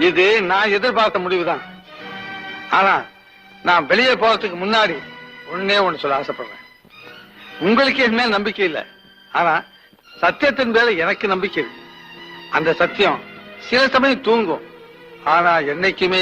இது நான் எதிர்பார்த்த முடிவுதான். ஆனா நான் வெளியே போறதுக்கு முன்னாடி ஒன்னே ஒண்ணு சொல்ல ஆசைப்படுறேன். உங்களுக்கு என் மேல் நம்பிக்கை இல்லை, ஆனா சத்தியத்தின் மேல எனக்கு நம்பிக்கை இருக்கு. அந்த சத்தியம் சில சமயம் தூங்கும், ஆனா என்னைக்குமே